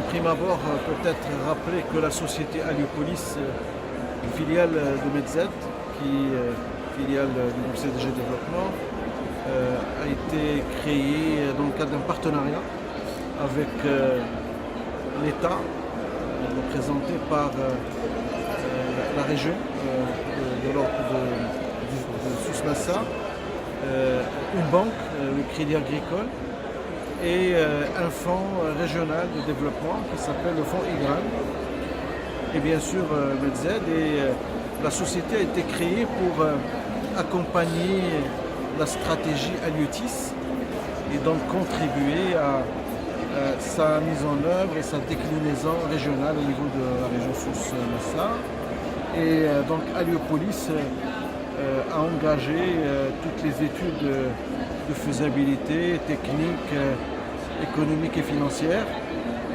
prime abord, peut-être rappeler que la société Aliopolis, une filiale de Medz, filiale du CDG Développement, a été créée dans le cadre d'un partenariat avec l'État, représenté par la région de Souss-Massa, une banque, le Crédit Agricole, et un fonds régional de développement qui s'appelle le fonds IGRAN, et bien sûr Medz. Et la société a été créée pour accompagner la stratégie Aliotis et donc contribuer à sa mise en œuvre et sa déclinaison régionale au niveau de la région Souss-Massa. Et donc Aliopolis a engagé toutes les études de faisabilité technique, économique et financière.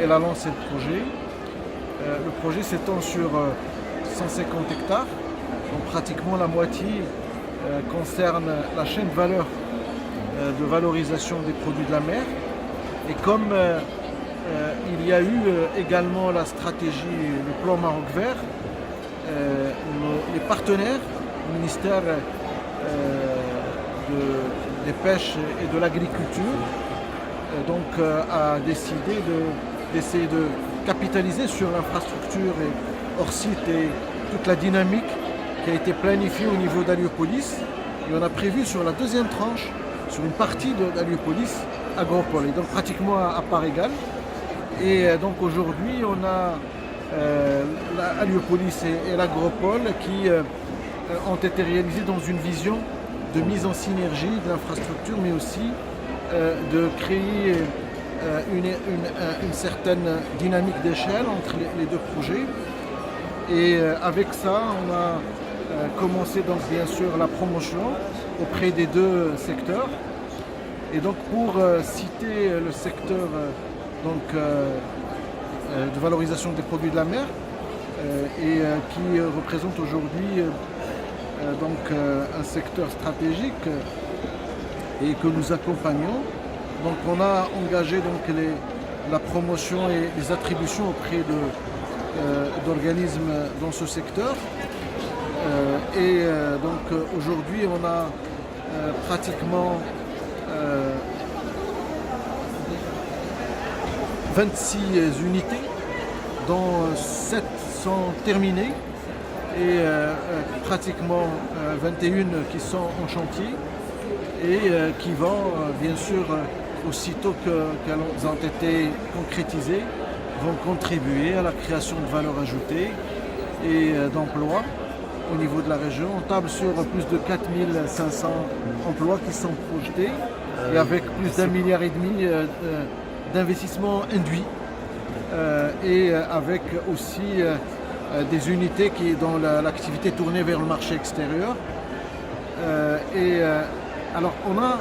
Elle a lancé le projet. Le projet s'étend sur 150 hectares, donc pratiquement la moitié concerne la chaîne de valeur de valorisation des produits de la mer. Et comme il y a eu également la stratégie, le plan Maroc vert, les partenaires, le ministère des pêches et de l'agriculture, a décidé d'essayer de capitaliser sur l'infrastructure hors site et toute la dynamique qui a été planifiée au niveau d'Aliopolis. Et on a prévu sur la deuxième tranche, sur une partie d'Aliopolis, Agropole, et donc pratiquement à part égale. Et donc aujourd'hui, on a Aliopolis et l'Agropole qui ont été réalisés dans une vision de mise en synergie de l'infrastructure, mais aussi de créer une certaine dynamique d'échelle entre les deux projets. Et avec ça, on a commencé donc bien sûr la promotion auprès des deux secteurs. Et donc pour citer le secteur de valorisation des produits de la mer, qui représente aujourd'hui un secteur stratégique et que nous accompagnons. Donc on a engagé la promotion et les attributions auprès d'organismes dans ce secteur. Aujourd'hui on a pratiquement 26 unités, dont 7 sont terminées et pratiquement 21 qui sont en chantier et qui vont bien sûr, aussitôt qu'elles ont été concrétisées, vont contribuer à la création de valeur ajoutée et d'emplois au niveau de la région. On table sur plus de 4500 emplois qui sont projetés et avec plus d'1,5 milliard d'investissements induits et avec aussi des unités qui dans l'activité tournée vers le marché extérieur. Alors on a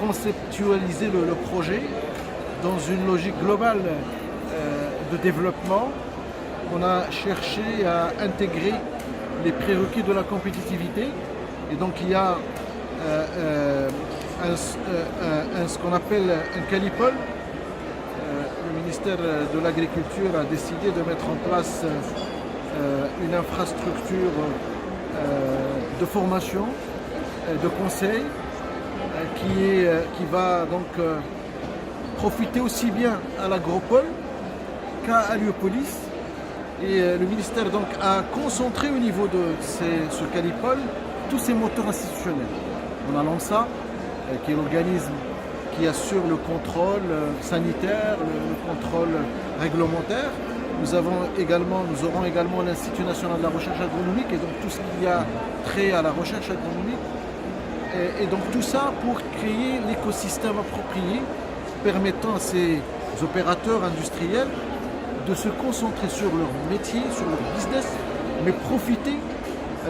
conceptualisé le projet dans une logique globale de développement. On a cherché à intégrer les prérequis de la compétitivité et donc il y a ce qu'on appelle un calipol. Le ministère de l'Agriculture a décidé de mettre en place une infrastructure de formation, de conseil qui va donc profiter aussi bien à l'Agropole qu'à Aliopolis. Et le ministère donc a concentré au niveau de ce calipol tous ces moteurs institutionnels. On a l'ANSA, qui est l'organisme qui assure le contrôle sanitaire, le contrôle réglementaire. Nous aurons également l'Institut national de la recherche agronomique et donc tout ce qui a trait à la recherche agronomique. Et donc tout ça pour créer l'écosystème approprié permettant à ces opérateurs industriels de se concentrer sur leur métier, sur leur business, mais profiter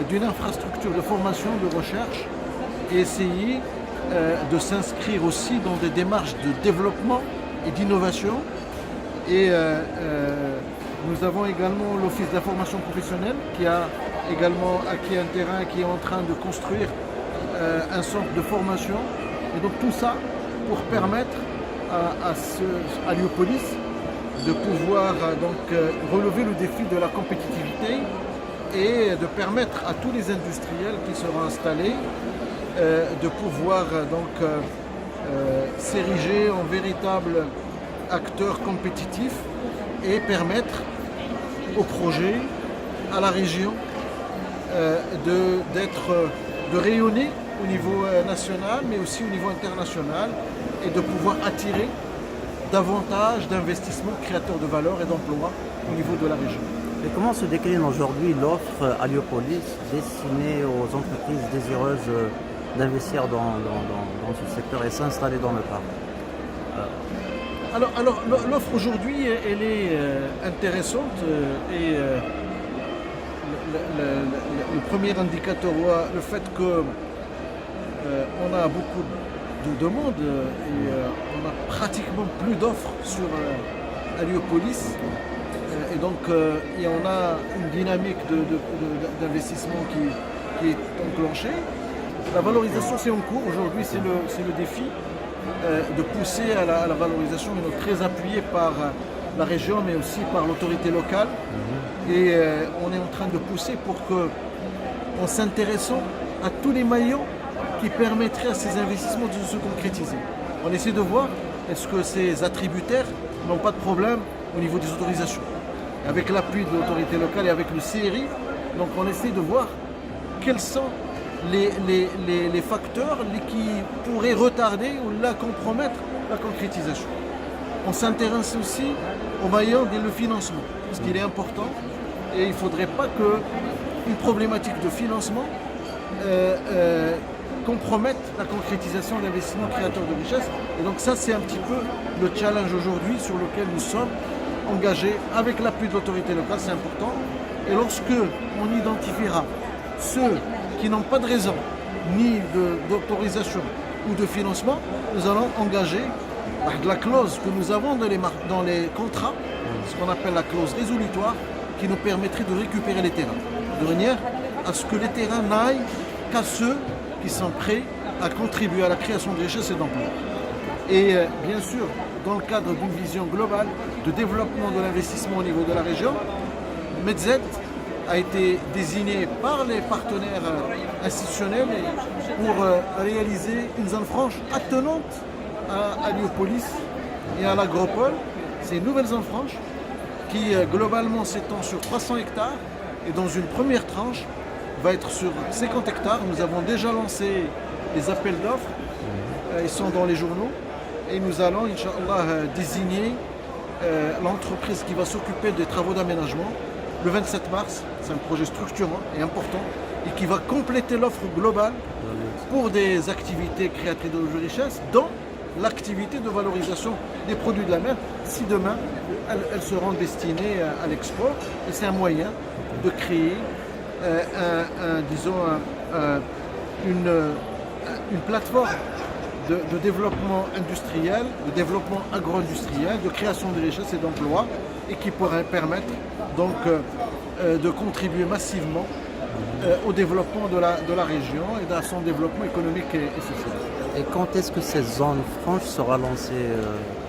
d'une infrastructure de formation, de recherche et essayer de s'inscrire aussi dans des démarches de développement et d'innovation. Et nous avons également l'Office de la formation professionnelle qui a également acquis un terrain et qui est en train de construire un centre de formation. Et donc tout ça pour permettre à Aliopolis de pouvoir relever le défi de la compétitivité et de permettre à tous les industriels qui seront installés de pouvoir s'ériger en véritables acteurs compétitifs et permettre au projet, à la région, de rayonner au niveau national, mais aussi au niveau international, et de pouvoir attirer davantage d'investissements créateurs de valeur et d'emplois au niveau de la région. Et comment se décline aujourd'hui l'offre Aliopolis destinée aux entreprises désireuses d'investir dans ce secteur et s'installer dans le parc? Alors l'offre aujourd'hui, elle est intéressante et le premier indicateur, le fait que on a beaucoup de demandes et on a pratiquement plus d'offres sur Aliopolis. Et donc et on a une dynamique d'investissement qui est enclenchée. La valorisation, c'est en cours. Aujourd'hui, c'est le défi de pousser à la valorisation. On est très appuyé par la région, mais aussi par l'autorité locale. Et on est en train de pousser pour que, en s'intéressant à tous les maillons qui permettraient à ces investissements de se concrétiser. On essaie de voir est-ce que ces attributaires n'ont pas de problème au niveau des autorisations. Avec l'appui de l'autorité locale et avec le CRI, donc on essaie de voir quels sont les facteurs qui pourraient retarder ou la compromettre la concrétisation. On s'intéresse aussi au maillon le financement, parce qu'il est important et il ne faudrait pas qu'une problématique de financement compromette la concrétisation d'investissements créateurs de richesse. Et donc ça, c'est un petit peu le challenge aujourd'hui sur lequel nous sommes engagés avec l'appui de l'autorité locale, c'est important. Et lorsque on identifiera ceux qui n'ont pas de raison ni d'autorisation ou de financement, nous allons engager la clause que nous avons dans les contrats, ce qu'on appelle la clause résolutoire, qui nous permettrait de récupérer les terrains, de manière à ce que les terrains n'aillent qu'à ceux qui sont prêts à contribuer à la création de richesses et d'emplois. Et bien sûr, dans le cadre d'une vision globale de développement de l'investissement au niveau de la région, Medz a été désigné par les partenaires institutionnels pour réaliser une zone franche attenante à Aliopolis et à l'agropole. C'est une nouvelle zone franche qui globalement s'étend sur 300 hectares et dans une première tranche va être sur 50 hectares. Nous avons déjà lancé les appels d'offres, ils sont dans les journaux et nous allons, Inch'Allah, désigner l'entreprise qui va s'occuper des travaux d'aménagement le 27 mars. C'est un projet structurant et important et qui va compléter l'offre globale pour des activités créatrices de richesse, dont l'activité de valorisation des produits de la mer, si demain elles seront destinées à l'export. Et c'est un moyen de créer une plateforme de développement industriel, de développement agro-industriel, de création de richesses et d'emplois, et qui pourrait permettre donc de contribuer massivement au développement de la région et à son développement économique et social. Et quand est-ce que cette zone franche sera lancée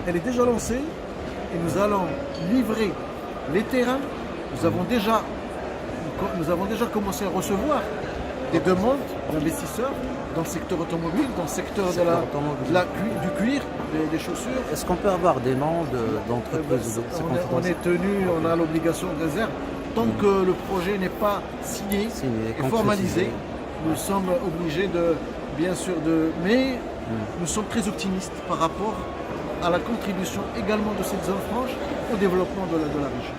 Elle est déjà lancée et nous allons livrer les terrains. Nous avons déjà commencé à recevoir des demandes d'investisseurs dans le secteur automobile, dans le secteur du cuir, des chaussures. Est-ce qu'on peut avoir des noms d'entreprises? On est tenu, on a l'obligation de réserve. Tant que le projet n'est pas signé et formalisé, nous sommes obligés mais nous sommes très optimistes par rapport à la contribution également de cette zone franche au développement de la région.